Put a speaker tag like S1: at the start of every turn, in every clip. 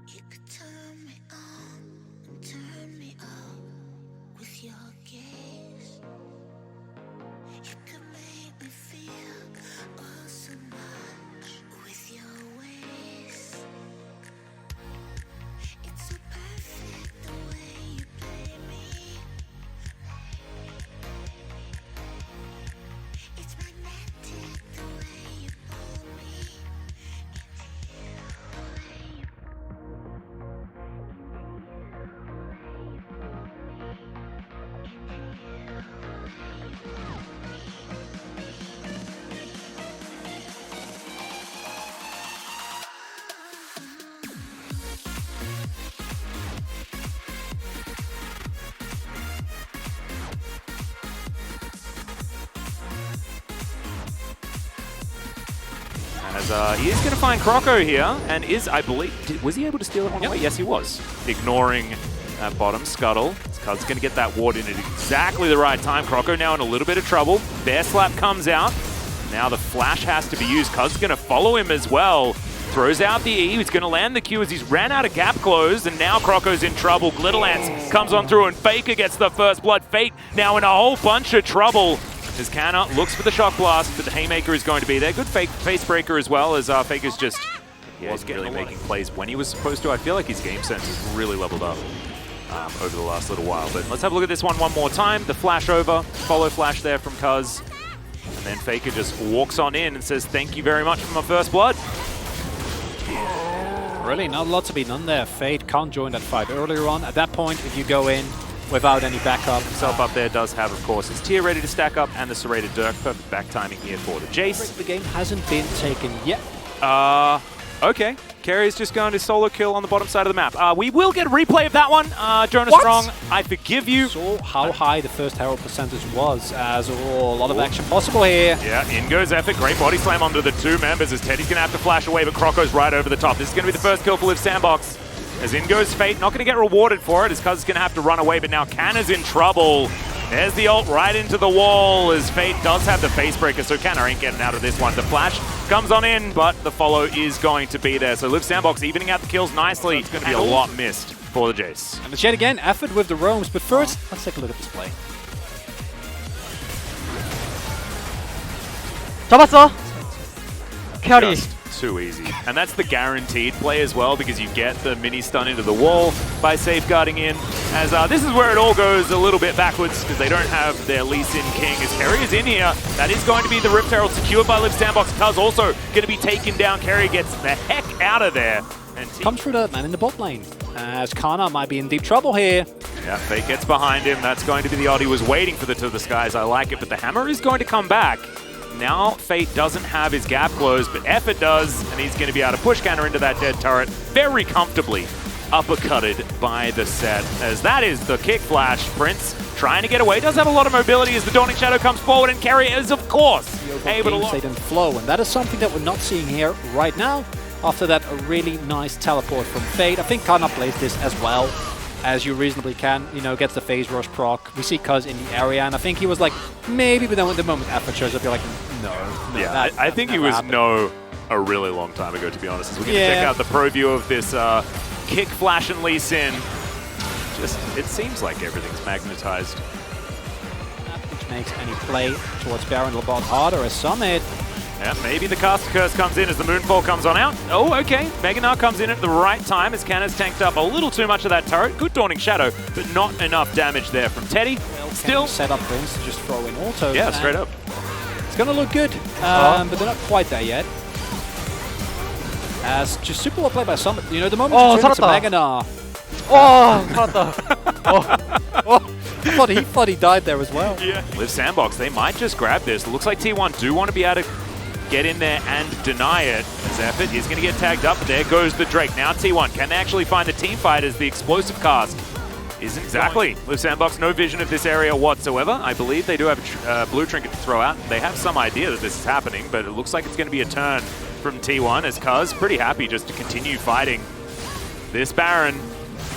S1: You could turn me on and turn me off with your gaze. You could make me feel oh so much with your ways. It's so perfect the way you play me. It's magnetic the way you pull me into you.
S2: As he is going to find Croco here, and is, I believe, was he able to steal it on the way? Yes, he was. Ignoring that bottom scuttle. Cud's going to get that ward in at exactly the right time. Croco now in a little bit of trouble. Bear Slap comes out. Now the flash has to be used. Cud's going to follow him as well. Throws out the E. He's going to land the Q as he's ran out of gap close, and now Croco's in trouble. Glitterlance comes on through, and Faker gets the first blood. Fate now in a whole bunch of trouble. As Canna looks for the shock blast, but the Haymaker is going to be there. Good face breaker as well, as Faker's just wasn't really making plays when he was supposed to. I feel like his game sense has really leveled up over the last little while. But let's have a look at this one more time. The flash over, follow flash there from Cuz. And then Faker just walks on in and says, thank you very much for my first blood.
S3: Really, not a lot to be done there. Fate can't join that fight earlier on. At that point, if you go in without any backup.
S2: Himself up there does have, of course, his tier ready to stack up and the serrated Dirk. Perfect back timing here for the Jace.
S3: The game hasn't been taken yet.
S2: Okay. Keria's just going to solo kill on the bottom side of the map. We will get a replay of that one. Jonas Strong, I forgive you.
S3: Saw how high the first Herald percentage was, as a lot of action possible here.
S2: Yeah, in goes Effort. Great body slam onto the two members as Teddy's going to have to flash away, but Croco's right over the top. This is going to be the first kill for Liv Sandbox. As in goes Fate, not going to get rewarded for it, as Cuz is going to have to run away, but now Canna's in trouble. There's the ult right into the wall, as Fate does have the face breaker, so Canna ain't getting out of this one. The flash comes on in, but the follow is going to be there. So Liv Sandbox evening out the kills nicely. It's going to be a lot missed for the Jace.
S3: And yet again, Effort with the roams, but first, let's take a look at this play.
S4: 잡았어. 캐리.
S2: Too easy. And that's the guaranteed play as well, because you get the mini stun into the wall by safeguarding in. As this is where it all goes a little bit backwards, because they don't have their Lee Sin King. As Keria is in here, that is going to be the Rift Herald secured by Liv Sandbox. Cuz also going to be taken down. Keria gets the heck out of there. And
S3: comes through the man in the bot lane, as Kana might be in deep trouble here.
S2: Yeah, Fate gets behind him. That's going to be the odd. He was waiting for the To the Skies. I like it, but the hammer is going to come back. Now Fate doesn't have his gap closed, but Effort does, and he's going to be able to push Canna into that dead turret very comfortably. Uppercutted by the set, as that is the kick flash. Prince trying to get away, does have a lot of mobility as the Dawning Shadow comes forward, and Keria is, of course, able to
S3: state and flow, and that is something that we're not seeing here right now. After that, a really nice teleport from Fate. I think Kana plays this as well as you reasonably can, you know, gets the phase rush proc. We see Cuz in the area, and I think he was like, maybe, but then with the moment Effort shows up, you're like, no.
S2: Yeah, I think he was happened. No a really long time ago, to be honest. As we're going to check out the pro view of this kick flash and Lee Sin. Just, it seems like everything's magnetized.
S3: Which makes any play towards Baron Labot harder as Summit.
S2: Yeah, maybe the Caster Curse comes in as the Moonfall comes on out. Oh, okay. Meganar comes in at the right time as Canna's tanked up a little too much of that turret. Good Dawning Shadow, but not enough damage there from Teddy.
S3: Well,
S2: still
S3: set up Prince to just throw in autos.
S2: Yeah, straight up.
S3: It's going to look good, but they're not quite there yet. As just super well played by Summit. You know, the moment you turn into Meganar. He thought he died there as well.
S2: Yeah. Liv Sandbox, they might just grab this. Looks like T1 do want to be able to get in there and deny it. As Effort is going to get tagged up, but there goes the Drake. Now T1, can they actually find the team fight as the explosive cast? Isn't exactly. Liv Sandbox, no vision of this area whatsoever. I believe they do have a blue trinket to throw out. They have some idea that this is happening, but it looks like it's going to be a turn from T1 as Cuz pretty happy just to continue fighting this Baron.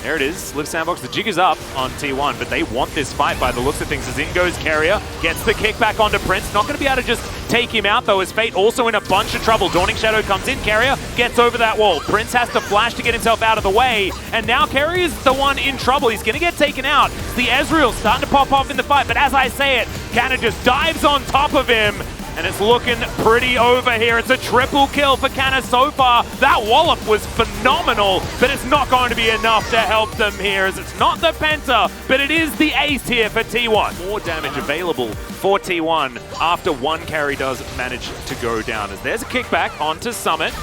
S2: There it is, Liv Sandbox, the jig is up on T1, but they want this fight by the looks of things. As in goes Keria, gets the kick back onto Prince. Not going to be able to just take him out though, as Fate also in a bunch of trouble. Dawning Shadow comes in, Keria gets over that wall. Prince has to flash to get himself out of the way, and now Keria is the one in trouble. He's going to get taken out. The Ezreal starting to pop off in the fight, but as I say it, Canna just dives on top of him. And it's looking pretty over here. It's a triple kill for Canna so far. That wallop was phenomenal, but it's not going to be enough to help them here, as it's not the Penta, but it is the ace here for T1. More damage available for T1 after one carry does manage to go down. As there's a kickback onto Summit.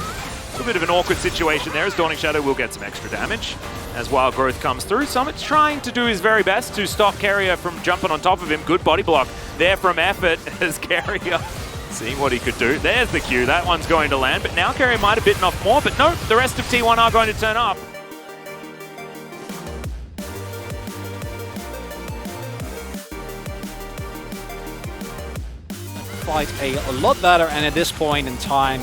S2: A bit of an awkward situation there, as Dawning Shadow will get some extra damage as Wild Growth comes through. Summit's trying to do his very best to stop Keria from jumping on top of him. Good body block there from Effort, as Keria seeing what he could do. There's the Q, that one's going to land, but now Keria might have bitten off more, but no, the rest of T1 are going to turn up.
S3: Fight a lot better, and at this point in time,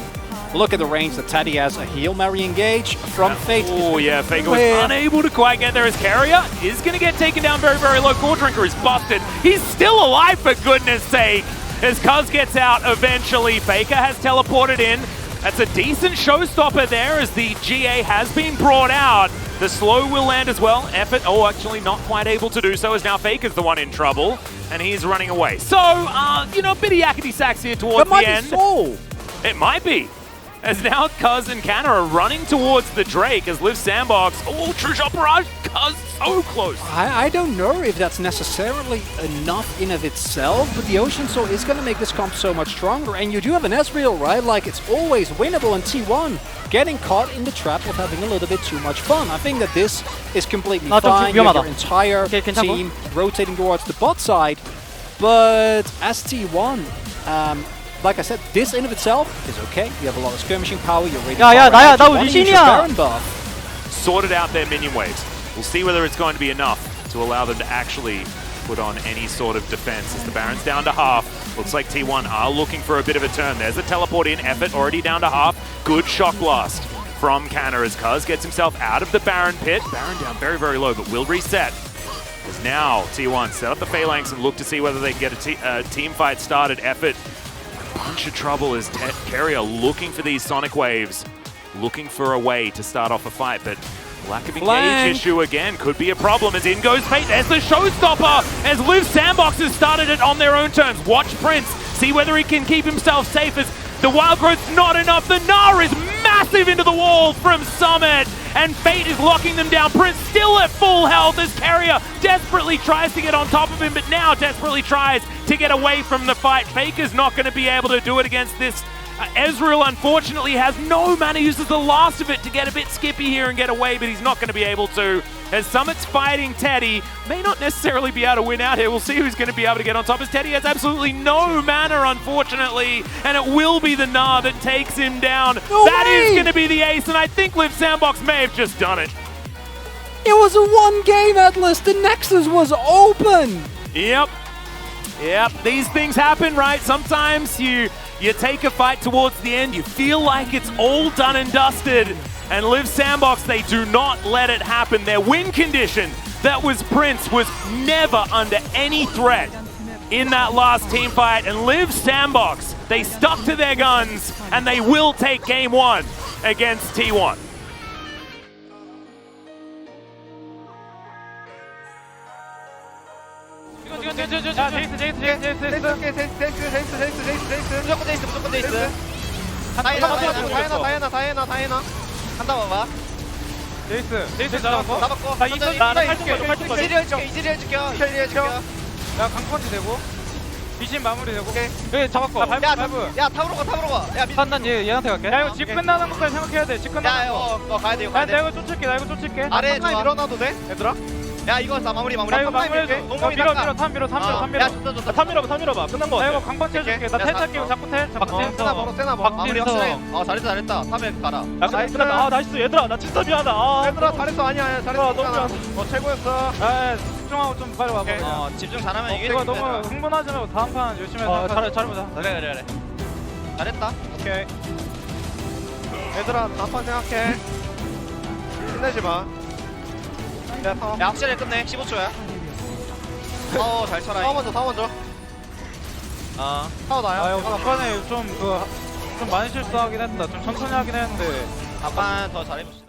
S3: look at the range that Teddy has. A Heal Mary engage from Fate.
S2: Oh yeah, Faker was unable to quite get there, as Keria is going to get taken down very, very low. Core Drinker is busted. He's still alive, for goodness sake, as Cuz gets out eventually. Faker has teleported in. That's a decent showstopper there, as the GA has been brought out. The slow will land as well. Effort, oh, actually not quite able to do so, as now Faker's the one in trouble, and he's running away. So, you know, a bit of yakety sax here towards the end. It might be. As now Cuz and Canna are running towards the Drake, as Liv Sandbox, oh, true shot barrage, Cuz so close.
S3: I don't know if that's necessarily enough in of itself, but the Ocean Soul is going to make this comp so much stronger, and you do have an Ezreal, right? Like, it's always winnable in T1. Getting caught in the trap of having a little bit too much fun. I think that this is completely fine. You have your entire team rotating towards the bot side, but as T1, like I said, this in of itself is okay. You have a lot of skirmishing power. You're ready.
S4: 나야 리신이야.
S2: Sorted out their minion waves. We'll see whether it's going to be enough to allow them to actually put on any sort of defense, as the Baron's down to half. Looks like T1 are looking for a bit of a turn. There's a teleport in. Effort already down to half. Good shock blast from Canna, as Cuz gets himself out of the Baron pit. Baron down very, very low, but will reset. As now T1 set up the phalanx and look to see whether they can get a team fight started. Effort, bunch of trouble, as Keria looking for these sonic waves, looking for a way to start off a fight, but lack of engage issue again could be a problem, as in goes Fate. There's the showstopper, as Liv Sandbox has started it on their own terms. Watch Prince, see whether he can keep himself safe, as the Wild Growth's not enough. The Gnar is massive into the wall from Summit, and Fate is locking them down. Prince still at full health, as Keria desperately tries to get on top of him, but now desperately tries to get away from the fight. Faker's not going to be able to do it against this. Ezreal unfortunately has no mana, uses the last of it to get a bit skippy here and get away, but he's not going to be able to, as Summit's fighting Teddy. May not necessarily be able to win out here. We'll see who's going to be able to get on top, as Teddy has absolutely no mana, unfortunately, and it will be the Gnar that takes him down. That is going to be the ace, and I think Liv Sandbox may have just done it.
S3: It was a one-game Atlas. The Nexus was open.
S2: Yep, these things happen, right? Sometimes you take a fight towards the end, you feel like it's all done and dusted, and Liv Sandbox, they do not let it happen. Their win condition, that was Prince, was never under any threat in that last team fight, and Liv Sandbox, they stuck to their guns, and they will take game one against T1.
S5: 다해나 한다 봐봐. 제이스 잡았고. 나 이거 이즈리 해줄게. 야 강펀치 되고. 비신 마무리 되고. 오케이. 여기 잡았고. 야 탑으로 가. 야 판단 얘한테 갈게. 야 이거 집 끝나는 것까지 생각해야 돼. 집 끝나는 거. 야 가야 돼. 나 이거 쫓을게. 아래 밀어놔도 돼? 얘들아? 야 이거 다 마무리. 야 이거 마무리해줘. 밀어 탐 밀어. 야 좋다. 탐 밀어봐. 끝난 거 같아. 야 이거 강펀치 해줄게. 나 텔 탈게. 자꾸 텔. 세나 마무리 확실해. 잘했다. 탑에 가라. 야 나이스. 나이스. 얘들아 나 진짜 미안하다. 얘들아 잘했어. 아니야 잘했어. 너무 좋았어. 최고였어. 집중하고 좀 빨리 와봐. 집중 잘하면 이게 이거 너무 흥분하지 말고 다음 판 열심히 해서 잘해보자. 그래. 잘했다. 오케이. 얘들아 다음 판 생각해. 힘내지 마. 야 확실히 끝내 15초야 타워 잘 쳐라 타워 먼저 타워 나야
S4: 아까는 좀 많이 실수하긴 했다. 좀 천천히 하긴 했는데
S5: 한번 더 잘해봅시다